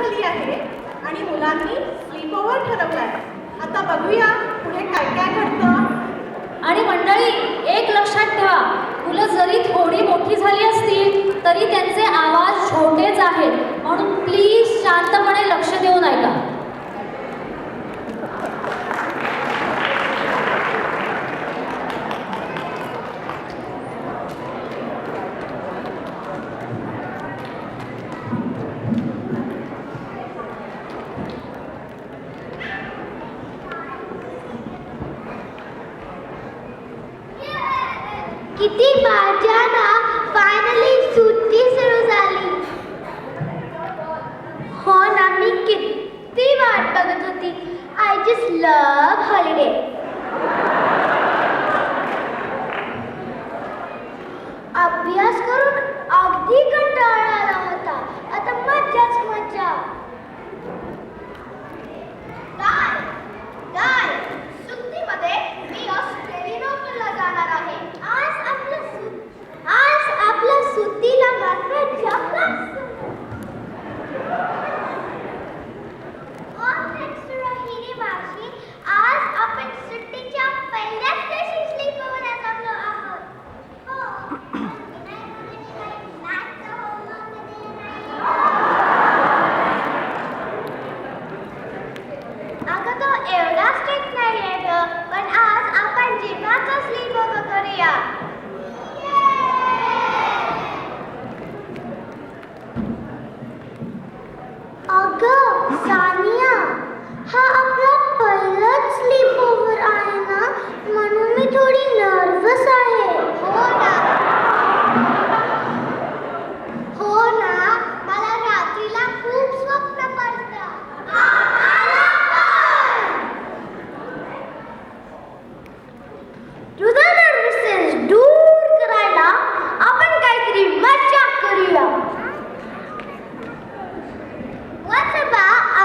झाली आहे आणि मुलांनी स्लीप ओव्हर ठरवलाय. आता बघूया पुढे काय काय घडतं. आणि मंडळी, एक लक्षात ठेवा, मुलं जरी थोडी मोठी झाली असतील तरी त्यांचे आवाज छोटेच आहेत, म्हणून प्लीज शांतपणे लक्ष देऊन ऐका. किती मजा ना, फायनली सुट्टी सुरू झाली. हो ना, मी किती वाट बघत होती. I just love holiday. अभ्यास करून अगदी कंटाळा आला होता. आता मजाच मजा. काय सुट्टीमध्ये मी ऑस्ट्रेलियाला जाणार आहे. आज आपल्या सुट्टीला महत्त्वाच्या आज आपण सुट्टीच्या पहिल्याच दिवशी स्लीपओव्हर जमलो आहोत. अगं तो एवढा स्ट्रिक्ट नाही आहे ग, पण आज आपण जीवनाचा स्लीपओव्हर करूया. अगं सानिया, हा आपला पहिलाच स्लीपओव्हर आहे ना, म्हणून मी थोडी नर्वस आहे. हो ना, मला रात्रीला खूप स्वप्न पडतात. तुझा नर्वसनेस दूर करायला आपण काहीतरी मजा करूया. What's about a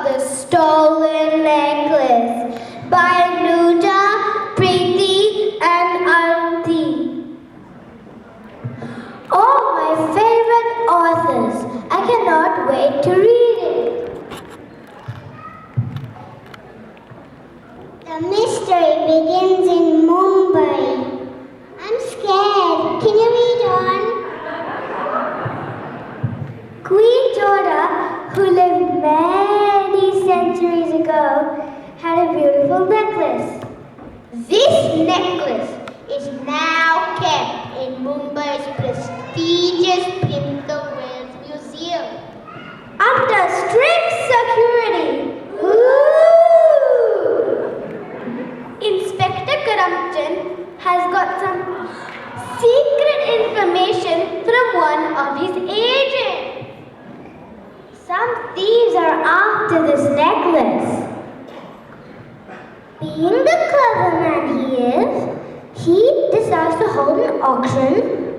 the stolen necklace by Nuja, Preeti, and Auntie. Oh, my favorite authors. I cannot wait to read it. The mystery begins in Mumbai. I'm scared. Can you read on? Queen Joda, who lived many centuries ago, had a beautiful necklace. This necklace is now kept in Mumbai's prestigious Pinto Wells Museum under strict security. Ooh. Inspector Karamchand has got some secret information from one of his agents. Some thieves are after this necklace. Being the clever man he decides to hold an auction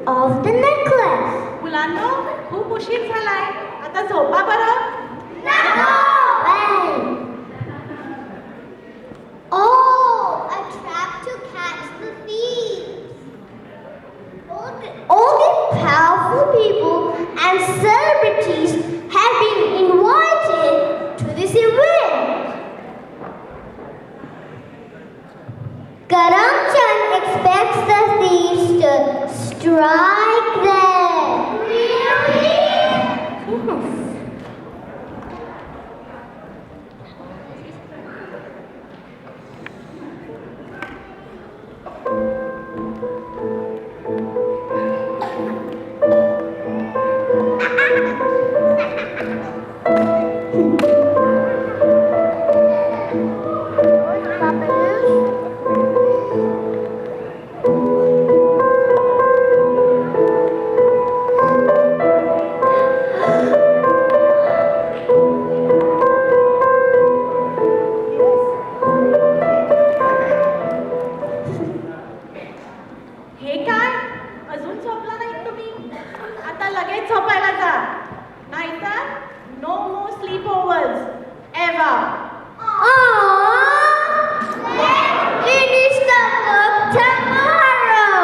of the necklace. मुलांनो खूप उशीर झालाय, आता झोपा बरं. Well. Oh, a trap to catch the thieves. Only powerful people and celebrities have been invited to this event. Karamchand expects the thieves to strike them. Really? हे काय अजून झोपला नाही तुम्ही? आता लगेच झोपायला जा, नाहीतर no more sleepovers ever. Let's finish the book tomorrow.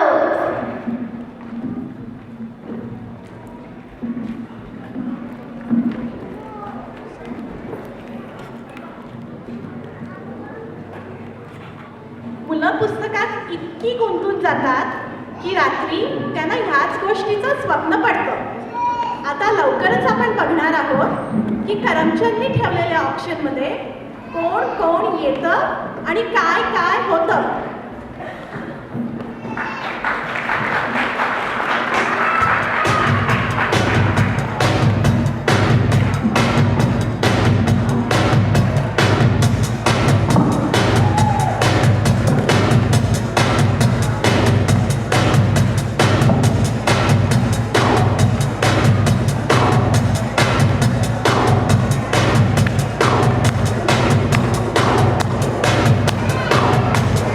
मुलं पुस्तकात इतकी गुंतून जातात की रात्री त्यांना ह्याच गोष्टीचं स्वप्न पडतं. आता लवकरच आपण बघणार आहोत की करमचंदनी ठेवलेल्या ऑप्शनमध्ये कोण कोण येतं आणि काय काय होतं.